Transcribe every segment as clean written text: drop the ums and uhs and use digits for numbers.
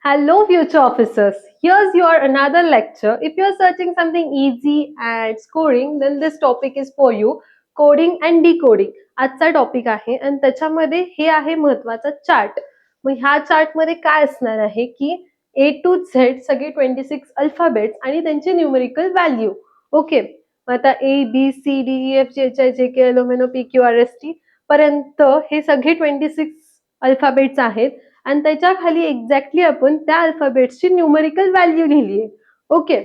Hello, future officers. Here's your another lecture. If you're searching something easy and scoring, then this topic is for you. Coding and decoding आजचा topic आहे आणि त्याच्यामध्ये हे आहे महत्वाचा chart. मग ह्या चार्टमध्ये काय असणार आहे की ए टू झेड सगळे 26 अल्फाबेट्स आणि त्यांचे न्यूमेरिकल व्हॅल्यू. ओके, आता A B C D E F G H I J K L M N O P Q R S T पर्यंत हे सगळे 26 अल्फाबेट्स आहेत आणि त्याच्या खाली एक्झॅक्टली आपण त्या अल्फाबेट्सची न्यूमेरिकल व्हॅल्यू लिहिली आहे. ओके,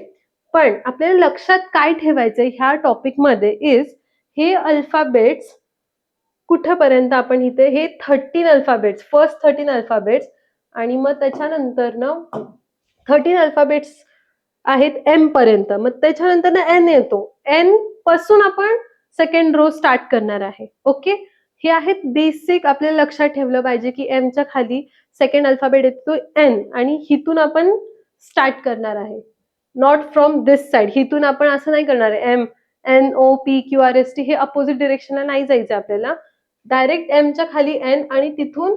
पण आपल्याला लक्षात काय ठेवायचं ह्या टॉपिक मध्ये इज हे अल्फाबेट्स कुठपर्यंत आपण इथे हे 13 अल्फाबेट्स फर्स्ट 13 अल्फाबेट्स आणि मग त्याच्यानंतर ना 13 अल्फाबेट्स आहेत एम पर्यंत, मग त्याच्यानंतर ना एन येतो. एन पासून आपण सेकंड रो स्टार्ट करणार आहे. ओके, हे आहेत बेसिक आपल्याला लक्षात ठेवलं पाहिजे की एमच्या खाली सेकंड अल्फाबेट येतो एन आणि हिथून आपण स्टार्ट करणार आहे. नॉट फ्रॉम दिस साइड, हिथून आपण असं नाही करणार आहे M N O P Q R S T हे अपोजिट डिरेक्शनला नाही जायचं आपल्याला. डायरेक्ट एमच्या खाली एन आणि तिथून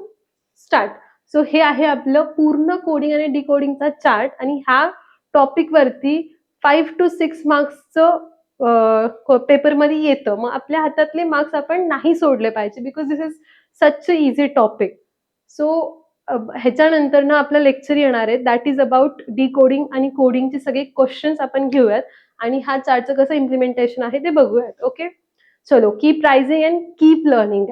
स्टार्ट. सो हे आहे आपलं पूर्ण कोडिंग आणि डिकोडिंगचा चार्ट आणि ह्या टॉपिक वरती 5 to 6 मार्क्सचं पेपरमध्ये येतं. मग आपल्या हातातले मार्क्स आपण नाही सोडले पाहिजे because this is such a easy topic. So ह्याच्यानंतर ना आपलं लेक्चर येणार आहे दॅट इज अबाउट डिकोडिंग आणि कोडिंगचे सगळे क्वेश्चन्स आपण घेऊयात आणि हा चार्टचं कसं इम्प्लिमेंटेशन आहे ते बघूयात. ओके, चलो keep rising and keep learning.